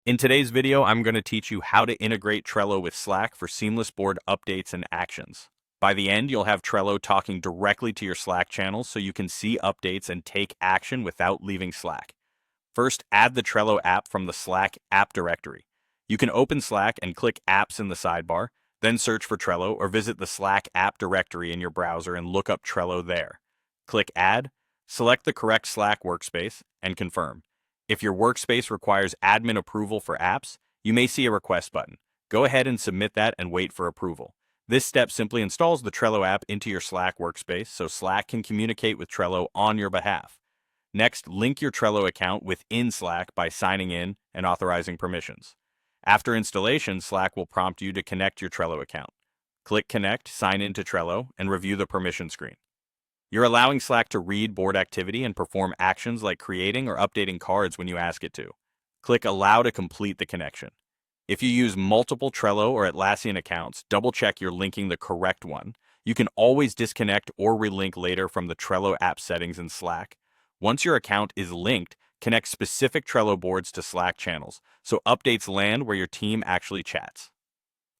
In today's video, I'm going to teach you how to integrate Trello with Slack for seamless board updates and actions. By the end, you'll have Trello talking directly to your Slack channels so you can see updates and take action without leaving Slack. First, add the Trello app from the Slack app directory. You can open Slack and click Apps in the sidebar, then search for Trello or visit the Slack app directory in your browser and look up Trello there. Click Add, select the correct Slack workspace, and confirm. If your workspace requires admin approval for apps, you may see a request button. Go ahead and submit that and wait for approval. This step simply installs the Trello app into your Slack workspace so Slack can communicate with Trello on your behalf. Next, link your Trello account within Slack by signing in and authorizing permissions. After installation, Slack will prompt you to connect your Trello account. Click Connect, sign into Trello, and review the permission screen. You're allowing Slack to read board activity and perform actions like creating or updating cards when you ask it to. Click Allow to complete the connection. If you use multiple Trello or Atlassian accounts, double-check you're linking the correct one. You can always disconnect or relink later from the Trello app settings in Slack. Once your account is linked, connect specific Trello boards to Slack channels, so updates land where your team actually chats.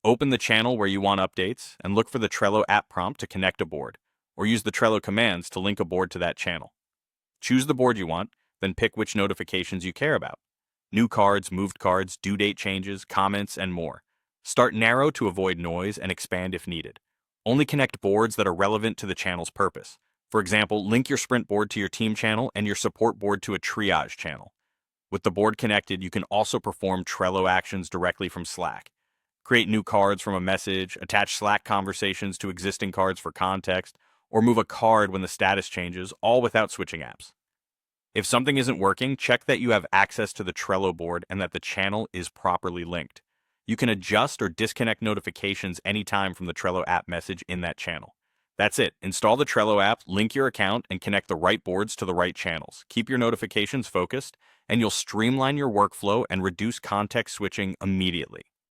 Open the channel where you want updates and look for the Trello app prompt to connect a board, or use the Trello commands to link a board to that channel. Choose the board you want, then pick which notifications you care about. New cards, moved cards, due date changes, comments, and more. Start narrow to avoid noise and expand if needed. Only connect boards that are relevant to the channel's purpose. For example, link your sprint board to your team channel and your support board to a triage channel. With the board connected, you can also perform Trello actions directly from Slack. Create new cards from a message, attach Slack conversations to existing cards for context, or move a card when the status changes, all without switching apps. If something isn't working, check that you have access to the Trello board and that the channel is properly linked. You can adjust or disconnect notifications anytime from the Trello app message in that channel. That's it. Install the Trello app, link your account, and connect the right boards to the right channels. Keep your notifications focused, and you'll streamline your workflow and reduce context switching immediately.